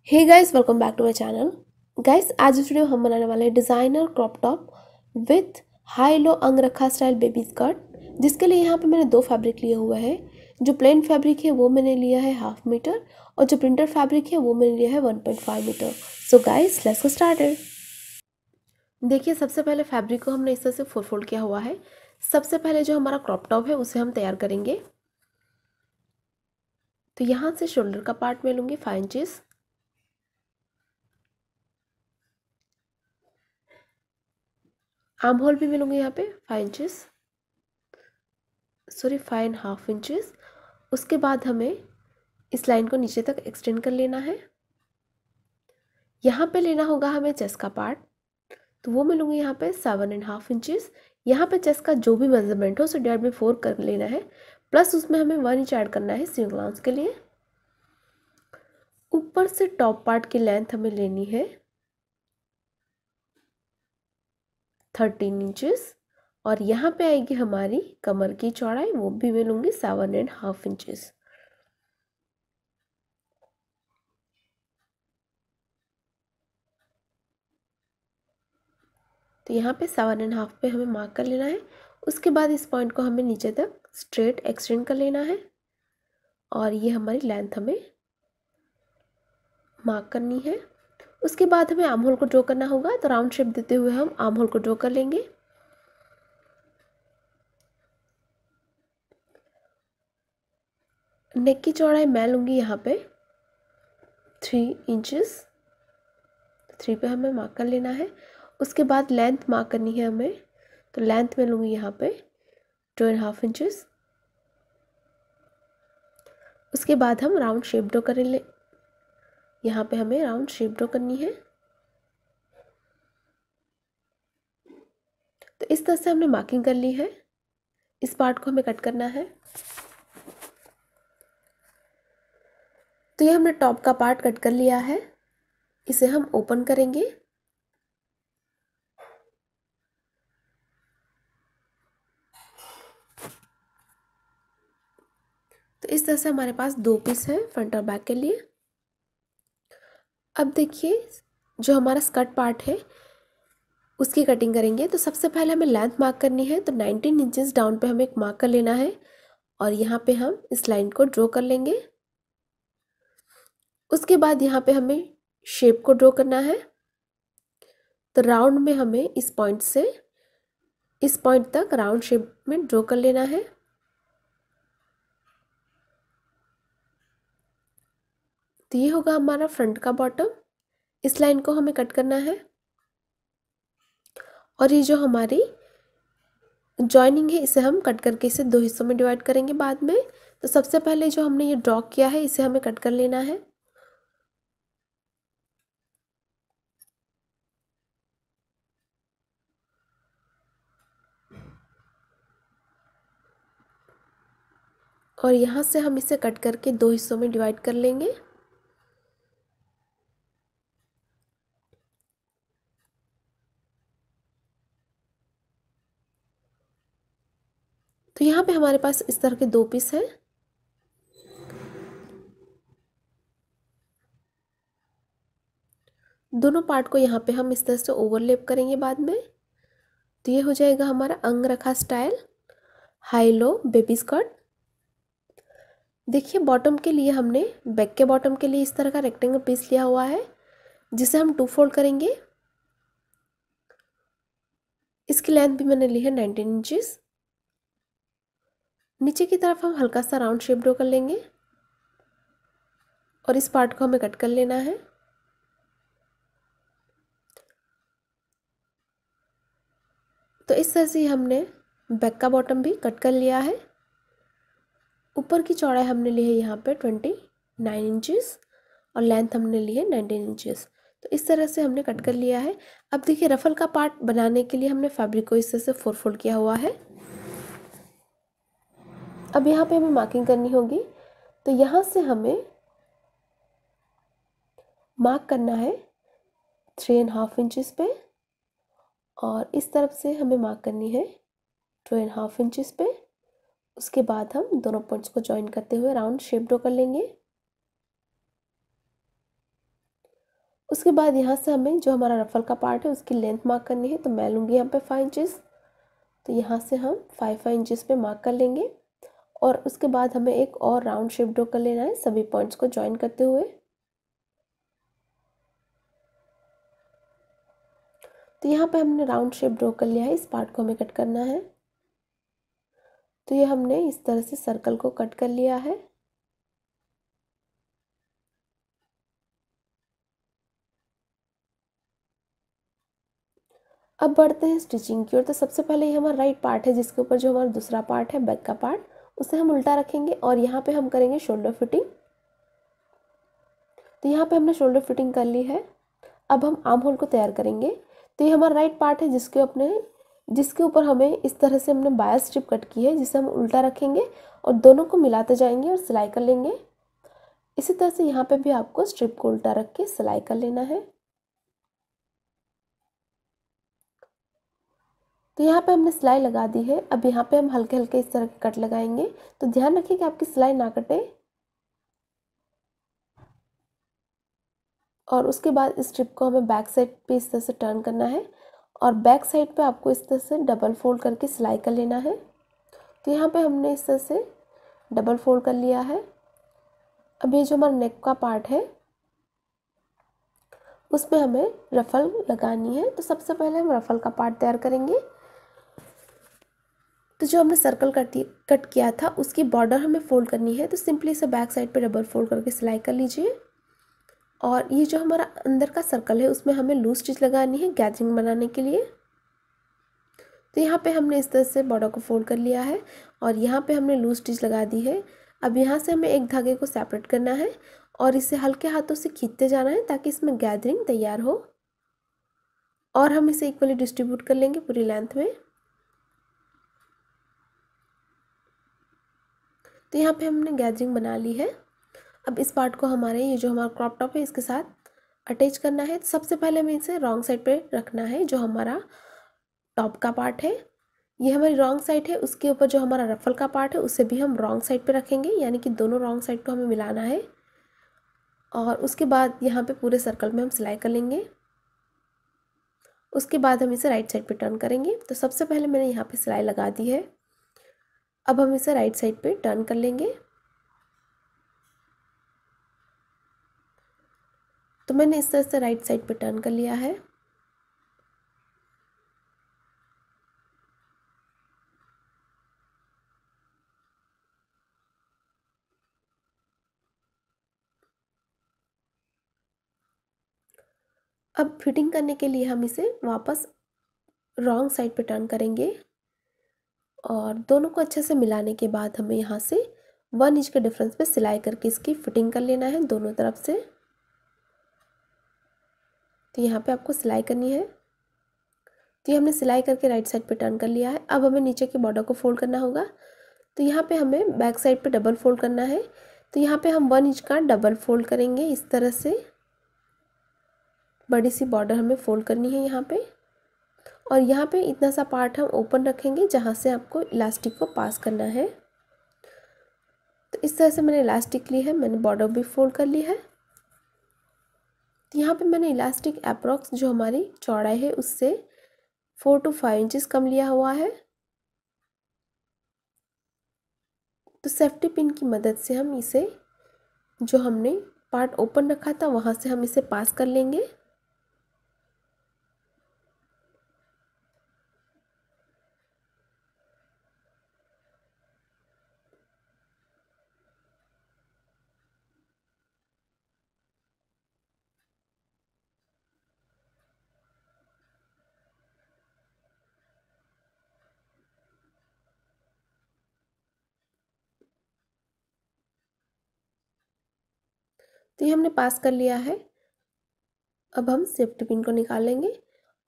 Hey guys, welcome back to my channel. Guys, आज इस video हम बनाने वाले हैं designer crop top with high low angrakha style baby skirt, जिसके लिए यहाँ पे मैंने दो फैब्रिक लिए हुए हैं। जो प्लेन फैब्रिक है वो मैंने लिया है 1/2 मीटर और जो प्रिंटर फैब्रिक है वो मैंने लिया है 1.5 metre. So guys, let's get started. देखिए, सबसे पहले फैब्रिक को हमने इस तरह से फोल्ड किया हुआ है। सबसे पहले जो हमारा क्रॉप टॉप है उसे हम तैयार करेंगे। तो यहाँ से शोल्डर का पार्ट मैं लूँगी 5 इंचेस, आर्म होल भी मिलूंगी यहाँ पे 5 इंचेस, सॉरी 5.5 इंचेस। उसके बाद हमें इस लाइन को नीचे तक एक्सटेंड कर लेना है। यहाँ पे लेना होगा हमें चेस्ट का पार्ट, तो वो मैं लूँगी यहाँ पे 7.5 इंचेस। यहाँ पे चेस्ट का जो भी मेजरमेंट हो उसे डिवाइड बाई 4 कर लेना है, प्लस उसमें हमें 1 इंच ऐड करना है सीम अलाउंस के लिए। ऊपर से टॉप पार्ट की लेंथ हमें लेनी है 13 इंचेस और यहाँ पे आएगी हमारी कमर की चौड़ाई, वो भी मैं लूँगी 7.5 इंचेस। तो यहाँ पे 7.5 पे हमें मार्क कर लेना है। उसके बाद इस पॉइंट को हमें नीचे तक स्ट्रेट एक्सटेंड कर लेना है और ये हमारी लेंथ हमें मार्क करनी है। उसके बाद हमें आर्म होल को ड्रॉ करना होगा, तो राउंड शेप देते हुए हम आर्म होल को ड्रॉ कर लेंगे। नेक की चौड़ाई मैं लूँगी यहाँ पे 3 इंचेस, 3 पे हमें मार्क कर लेना है। उसके बाद लेंथ मार्क करनी है हमें, तो लेंथ में लूँगी यहाँ पे 2.5 इंचेस। उसके बाद हम राउंड शेप ड्रॉ कर ले, यहाँ पे हमें राउंड शेप ड्रॉ करनी है। तो इस तरह से हमने मार्किंग कर ली है। इस पार्ट को हमें कट करना है। तो ये हमने टॉप का पार्ट कट कर लिया है, इसे हम ओपन करेंगे। तो इस तरह से हमारे पास दो पीस है फ्रंट और बैक के लिए। अब देखिए, जो हमारा स्कर्ट पार्ट है उसकी कटिंग करेंगे। तो सबसे पहले हमें लेंथ मार्क करनी है, तो 19 इंचेस डाउन पे हमें एक मार्क कर लेना है और यहाँ पे हम इस लाइन को ड्रॉ कर लेंगे। उसके बाद यहाँ पे हमें शेप को ड्रॉ करना है। तो राउंड में हमें इस पॉइंट से इस पॉइंट तक राउंड शेप में ड्रॉ कर लेना है। तो ये होगा हमारा फ्रंट का बॉटम। इस लाइन को हमें कट करना है और ये जो हमारी जॉइनिंग है इसे हम कट करके इसे दो हिस्सों में डिवाइड करेंगे बाद में। तो सबसे पहले जो हमने ये ड्रॉ किया है इसे हमें कट कर लेना है। और यहाँ से हम इसे कट करके दो हिस्सों में डिवाइड कर लेंगे। तो यहाँ पे हमारे पास इस तरह के दो पीस हैं। दोनों पार्ट को यहाँ पे हम इस तरह से ओवरलैप करेंगे बाद में। तो ये हो जाएगा हमारा angrakha style high low baby skirt. देखिए, बॉटम के लिए हमने बैक के बॉटम के लिए इस तरह का रेक्टेंगल पीस लिया हुआ है, जिसे हम 2 फोल्ड करेंगे। इसकी लेंथ भी मैंने ली है 19 इंचेस। नीचे की तरफ हम हल्का सा राउंड शेप ड्रॉ कर लेंगे और इस पार्ट को हमें कट कर लेना है। तो इस तरह से हमने बैक का बॉटम भी कट कर लिया है। ऊपर की चौड़ाई हमने ली है यहाँ पे 29 इंचेस और लेंथ हमने ली है 19 इंचेस। तो इस तरह से हमने कट कर लिया है। अब देखिए, रफल का पार्ट बनाने के लिए हमने फैब्रिक को इस तरह से 4 फोल्ड किया हुआ है। अब यहाँ पे हमें मार्किंग करनी होगी, तो यहाँ से हमें मार्क करना है 3.5 इंचेस पे और इस तरफ से हमें मार्क करनी है 2.5 इंचेस पे। उसके बाद हम दोनों पॉइंट्स को ज्वाइन करते हुए राउंड शेप ड्रॉ कर लेंगे। उसके बाद यहाँ से हमें जो हमारा रफल का पार्ट है उसकी लेंथ मार्क करनी है। तो मैं लूँगी यहाँ पे 5 इंचेस। तो यहाँ से हम 5 इंचेस पे मार्क कर लेंगे और उसके बाद हमें एक और राउंड शेप ड्रॉ कर लेना है सभी पॉइंट्स को ज्वाइन करते हुए। तो यहाँ पे हमने राउंड शेप ड्रॉ कर लिया है, इस पार्ट को हमें कट करना है। तो ये हमने इस तरह से सर्कल को कट कर लिया है। अब बढ़ते हैं स्टिचिंग की ओर। तो सबसे पहले ये हमारा राइट पार्ट है जिसके ऊपर जो हमारा दूसरा पार्ट है बैक का पार्ट, उसे हम उल्टा रखेंगे और यहाँ पे हम करेंगे शोल्डर फिटिंग। तो यहाँ पे हमने शोल्डर फिटिंग कर ली है। अब हम आर्म होल को तैयार करेंगे। तो ये हमारा राइट पार्ट है जिसके ऊपर हमें इस तरह से हमने बायस स्ट्रिप कट की है, जिसे हम उल्टा रखेंगे और दोनों को मिलाते जाएंगे और सिलाई कर लेंगे। इसी तरह से यहाँ पे भी आपको स्ट्रिप को उल्टा रख के सिलाई कर लेना है। तो यहाँ पे हमने सिलाई लगा दी है। अब यहाँ पे हम हल्के हल्के इस तरह के कट लगाएंगे। तो ध्यान रखिए कि आपकी सिलाई ना कटे। और उसके बाद इस स्ट्रिप को हमें बैक साइड पे इस तरह से टर्न करना है और बैक साइड पे आपको इस तरह से डबल फोल्ड करके सिलाई कर लेना है। तो यहाँ पे हमने इस तरह से डबल फोल्ड कर लिया है। अब ये जो हमारा नेक का पार्ट है उसमें हमें रफल लगानी है। तो सबसे पहले हम रफल का पार्ट तैयार करेंगे। तो जो हमने सर्कल कट किया था उसकी बॉर्डर हमें फोल्ड करनी है। तो सिंपली इसे बैक साइड पे डबल फोल्ड करके सिलाई कर लीजिए। और ये जो हमारा अंदर का सर्कल है उसमें हमें लूज स्टिच लगानी है गैदरिंग बनाने के लिए। तो यहाँ पे हमने इस तरह से बॉर्डर को फोल्ड कर लिया है और यहाँ पे हमने लूज स्टिच लगा दी है। अब यहाँ से हमें एक धागे को सेपरेट करना है और इसे हल्के हाथों से खींचते जाना है ताकि इसमें गैदरिंग तैयार हो। और हम इसे इक्वली डिस्ट्रीब्यूट कर लेंगे पूरी लेंथ में। तो यहाँ पे हमने गैदरिंग बना ली है। अब इस पार्ट को ये जो हमारा क्रॉप टॉप है इसके साथ अटैच करना है। तो सबसे पहले हमें इसे रॉन्ग साइड पे रखना है। जो हमारा टॉप का पार्ट है ये हमारी रॉन्ग साइड है, उसके ऊपर जो हमारा रफल का पार्ट है उसे भी हम रॉन्ग साइड पे रखेंगे, यानी कि दोनों रॉन्ग साइड को हमें मिलाना है। और उसके बाद यहाँ पे पूरे सर्कल में हम सिलाई कर लेंगे। उसके बाद हम इसे राइट साइड पे टर्न करेंगे। तो सबसे पहले मैंने यहाँ पे सिलाई लगा दी है। अब हम इसे राइट साइड पे टर्न कर लेंगे। तो मैंने इस तरह से राइट साइड पे टर्न कर लिया है। अब फिटिंग करने के लिए हम इसे वापस रॉन्ग साइड पे टर्न करेंगे और दोनों को अच्छे से मिलाने के बाद हमें यहाँ से 1 इंच के डिफरेंस पे सिलाई करके इसकी फिटिंग कर लेना है दोनों तरफ से। तो यहाँ पे आपको सिलाई करनी है। तो ये हमने सिलाई करके राइट साइड पे टर्न कर लिया है। अब हमें नीचे के बॉर्डर को फोल्ड करना होगा। तो यहाँ पे हमें बैक साइड पे डबल फोल्ड करना है। तो यहाँ पे हम 1 इंच का डबल फोल्ड करेंगे। इस तरह से बड़ी सी बॉर्डर हमें फोल्ड करनी है यहाँ पे। और यहाँ पे इतना सा पार्ट हम ओपन रखेंगे जहाँ से आपको इलास्टिक को पास करना है। तो इस तरह से मैंने इलास्टिक ली है, मैंने बॉर्डर भी फोल्ड कर ली है। तो यहाँ पे मैंने इलास्टिक अप्रॉक्स जो हमारी चौड़ाई है उससे 4 to 5 इंचेस कम लिया हुआ है। तो सेफ्टी पिन की मदद से हम इसे जो हमने पार्ट ओपन रखा था वहाँ से हम इसे पास कर लेंगे। तो ये हमने पास कर लिया है। अब हम सेफ्टी पिन को निकालेंगे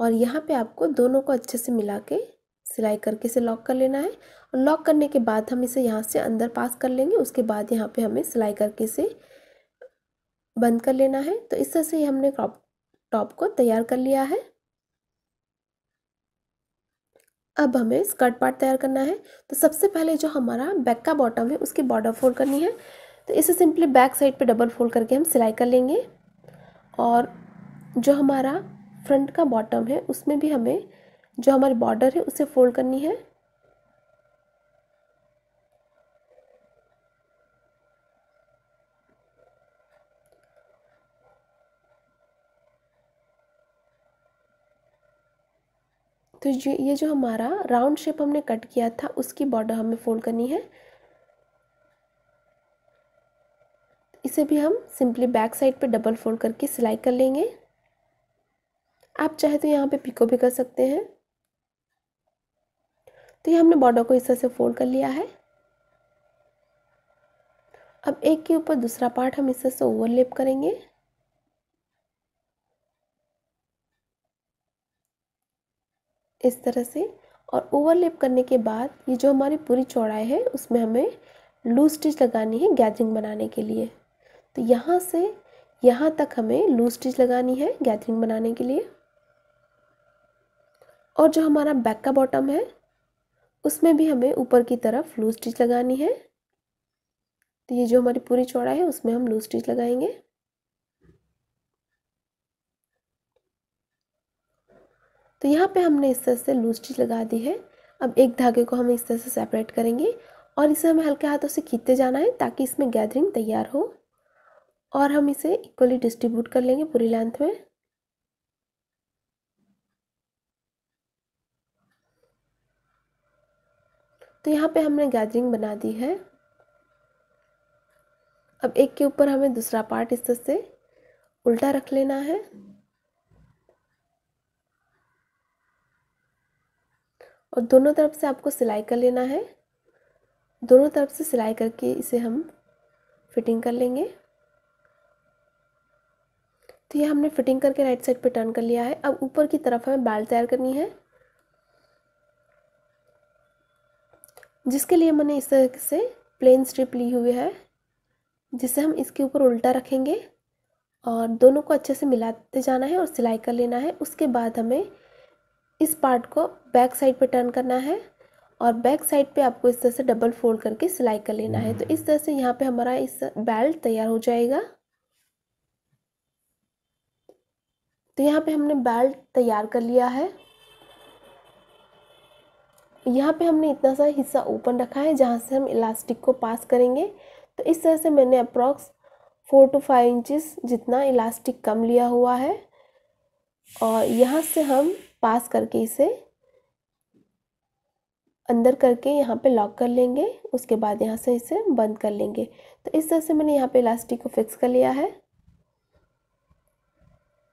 और यहाँ पे आपको दोनों को अच्छे से मिला के सिलाई करके इसे लॉक कर लेना है। और लॉक करने के बाद हम इसे यहाँ से अंदर पास कर लेंगे। उसके बाद यहाँ पे हमें सिलाई करके इसे बंद कर लेना है। तो इस तरह से हमने क्रॉप टॉप को तैयार कर लिया है। अब हमें स्कर्ट पार्ट तैयार करना है। तो सबसे पहले जो हमारा बैक का बॉटम है उसकी बॉर्डर फोल्ड करनी है। तो इसे सिंपली बैक साइड पे डबल फोल्ड करके हम सिलाई कर लेंगे। और जो हमारा फ्रंट का बॉटम है उसमें भी हमें जो हमारी बॉर्डर है उसे फोल्ड करनी है। तो ये जो हमारा राउंड शेप हमने कट किया था उसकी बॉर्डर हमें फोल्ड करनी है। इसे भी हम सिंपली बैक साइड पे डबल फोल्ड करके सिलाई कर लेंगे। आप चाहे तो यहाँ पे पिको भी कर सकते हैं। तो ये हमने बॉर्डर को इस तरह से फोल्ड कर लिया है। अब एक के ऊपर दूसरा पार्ट हम इस तरह से ओवरलैप करेंगे। इस तरह से, और ओवरलैप करने के बाद ये जो हमारी पूरी चौड़ाई है उसमें हमें लूज स्टिच लगानी है गैदरिंग बनाने के लिए। तो यहाँ से यहाँ तक हमें लूज स्टिच लगानी है गैदरिंग बनाने के लिए। और जो हमारा बैक का बॉटम है उसमें भी हमें ऊपर की तरफ लूज स्टिच लगानी है। तो ये जो हमारी पूरी चौड़ाई है उसमें हम लूज स्टिच लगाएंगे। तो यहाँ पे हमने इस तरह से लूज स्टिच लगा दी है। अब एक धागे को हम इस तरह से सेपरेट करेंगे और इसे हमें हल्के हाथों से खींचते जाना है ताकि इसमें गैदरिंग तैयार हो, और हम इसे इक्वली डिस्ट्रीब्यूट कर लेंगे पूरी लेंथ में। तो यहाँ पे हमने गैदरिंग बना दी है। अब एक के ऊपर हमें दूसरा पार्ट इस तरह से उल्टा रख लेना है और दोनों तरफ से आपको सिलाई कर लेना है। दोनों तरफ से सिलाई करके इसे हम फिटिंग कर लेंगे। तो ये हमने फिटिंग करके राइट साइड पे टर्न कर लिया है। अब ऊपर की तरफ हमें बाल तैयार करनी है, जिसके लिए मैंने इस तरह से प्लेन स्ट्रिप ली हुई है जिसे हम इसके ऊपर उल्टा रखेंगे और दोनों को अच्छे से मिलाते जाना है और सिलाई कर लेना है। उसके बाद हमें इस पार्ट को बैक साइड पे टर्न करना है और बैक साइड पे आपको इस तरह से डबल फोल्ड करके सिलाई कर लेना है। तो इस तरह से यहाँ पे हमारा इस बेल्ट तैयार हो जाएगा। तो यहाँ पे हमने बेल्ट तैयार कर लिया है। यहाँ पे हमने इतना सा हिस्सा ओपन रखा है जहाँ से हम इलास्टिक को पास करेंगे। तो इस तरह से मैंने अप्रॉक्स 4 to 5 इंचेस जितना इलास्टिक कम लिया हुआ है और यहाँ से हम पास करके इसे अंदर करके यहाँ पे लॉक कर लेंगे। उसके बाद यहाँ से इसे बंद कर लेंगे। तो इस तरह से मैंने यहाँ पे इलास्टिक को फिक्स कर लिया है।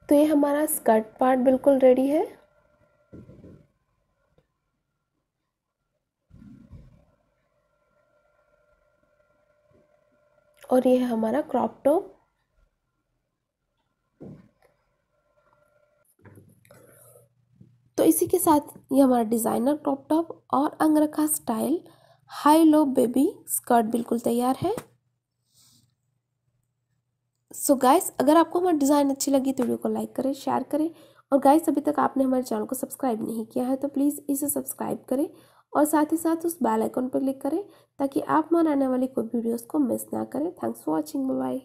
तो ये हमारा स्कर्ट पार्ट बिल्कुल रेडी है। और ये है हमारा क्रॉप टॉप। तो इसी के साथ ये हमारा डिज़ाइनर क्रॉप टॉप और angrakha style high low baby skirt बिल्कुल तैयार है। सो गाइस, अगर आपको हमारी डिज़ाइन अच्छी लगी तो वीडियो को लाइक करें, शेयर करें, और गाइस अभी तक आपने हमारे चैनल को सब्सक्राइब नहीं किया है तो प्लीज़ इसे सब्सक्राइब करें और साथ ही साथ उस बेल आइकन पर क्लिक करें ताकि आप हमारे आने वाली कोई वीडियोस को मिस ना करें। Thanks for watching, bye bye.